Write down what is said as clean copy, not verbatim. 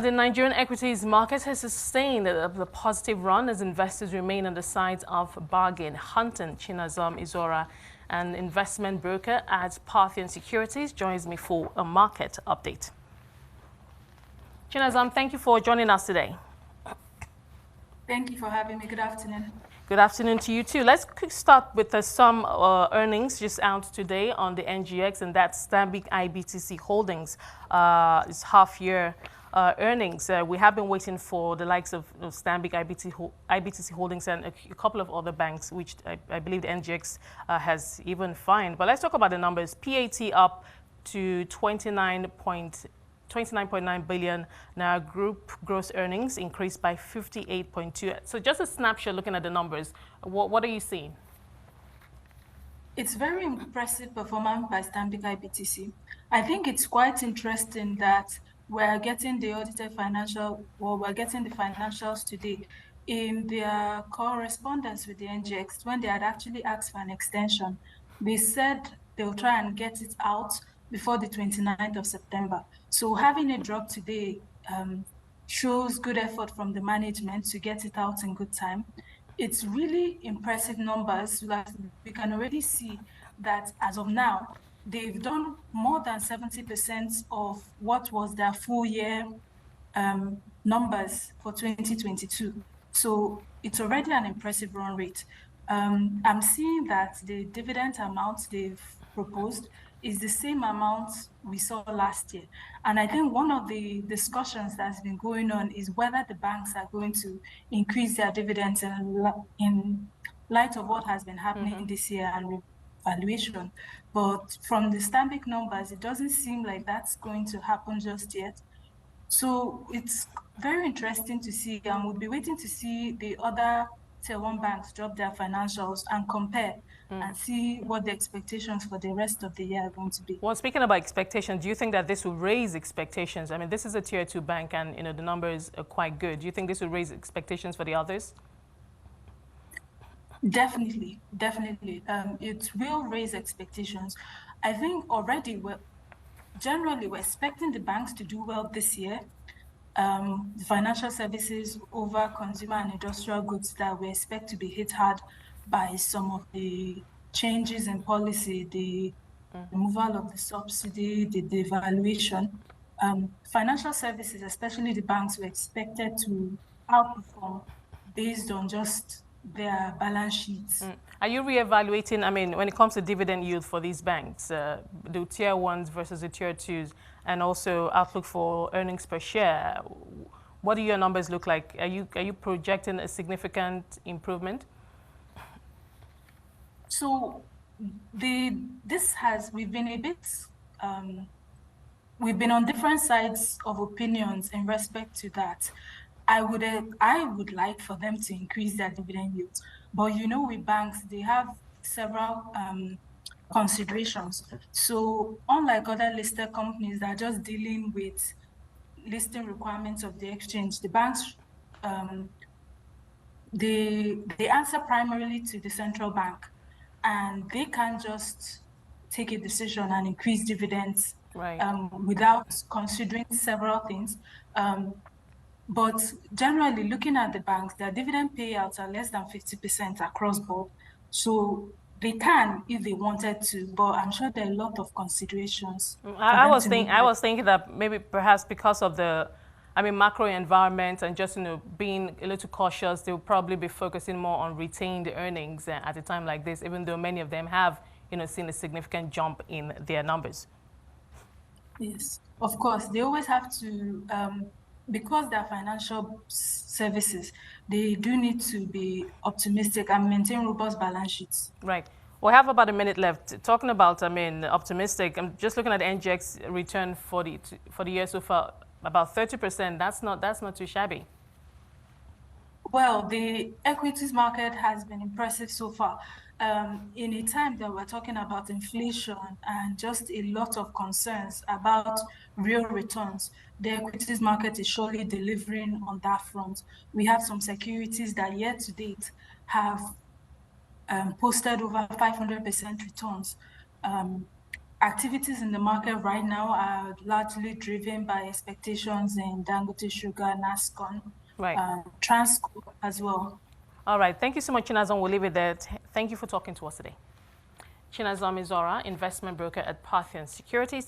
The Nigerian equities market has sustained the positive run as investors remain on the sides of bargain hunting. Chinazom Izuora and investment broker at Parthian Securities joins me for a market update. Chinazom, thank you for joining us today. Thank you for having me. Good afternoon. Good afternoon to you too. Let's start with some earnings just out today on the NGX, and that's Stanbic IBTC Holdings. It's half-year earnings. We have been waiting for the likes of Stanbic IBTC Holdings and a couple of other banks, which I believe the NGX has even fined. But let's talk about the numbers. PAT up to 29.9 billion. Now group gross earnings increased by 58.2. So just a snapshot looking at the numbers. What are you seeing? It's very impressive performance by Stanbic IBTC. I think it's quite interesting that we're getting the audited financial, well, we're getting the financials today in their correspondence with the NGX. When they had actually asked for an extension, they said they'll try and get it out before the 29th of September. So having it drop today shows good effort from the management to get it out in good time. It's really impressive numbers. We can already see that as of now, they've done more than 70% of what was their full year numbers for 2022. So it's already an impressive run rate. I'm seeing that the dividend amount they've proposed is the same amount we saw last year. And I think one of the discussions that's been going on is whether the banks are going to increase their dividends in light of what has been happening this year and valuation. But from the Stanbic numbers, it doesn't seem like that's going to happen just yet. So it's very interesting to see, and we'll be waiting to see the other Tier 1 banks drop their financials and compare and see what the expectations for the rest of the year are going to be. Well, speaking about expectations, do you think that this will raise expectations? I mean, this is a Tier 2 bank and, the numbers are quite good. Do you think this will raise expectations for the others? Definitely. It will raise expectations. I think already generally we're expecting the banks to do well this year. The financial services over consumer and industrial goods that we expect to be hit hard by some of the changes in policy, the removal of the subsidy, the devaluation. Financial services, especially the banks, were expected to outperform based on just their balance sheets. Are you reevaluating, I mean, when it comes to dividend yield for these banks, the Tier 1s versus the Tier 2s, and also outlook for earnings per share? What do your numbers look like? Are you projecting a significant improvement? So we've been on different sides of opinions in respect to that. I would like for them to increase their dividend yields, but with banks, they have several considerations. So unlike other listed companies that are just dealing with listing requirements of the exchange, the banks they answer primarily to the central bank, and they can't just take a decision and increase dividends without considering several things. But generally, looking at the banks, their dividend payouts are less than 50% across board. So they can if they wanted to, but I'm sure there are a lot of considerations. I was thinking that maybe perhaps because of the macro environment and just being a little cautious, they will probably be focusing more on retained earnings at a time like this, even though many of them have seen a significant jump in their numbers. Yes, of course, they always have to. Because they're financial services, they do need to be optimistic and maintain robust balance sheets. Right. We have about a minute left. Talking about, optimistic, I'm just looking at the NGX return for the year so far, about 30%. That's not too shabby. Well, the equities market has been impressive so far. In a time that we're talking about inflation and just a lot of concerns about real returns, the equities market is surely delivering on that front. We have some securities that year to date have posted over 500% returns. activities in the market right now are largely driven by expectations in Dangote Sugar, NASCON, Right. Transco as well. All right. Thank you so much, Chinazom. We'll leave it there. Thank you for talking to us today. Chinazom Izuora, investment broker at Parthian Securities.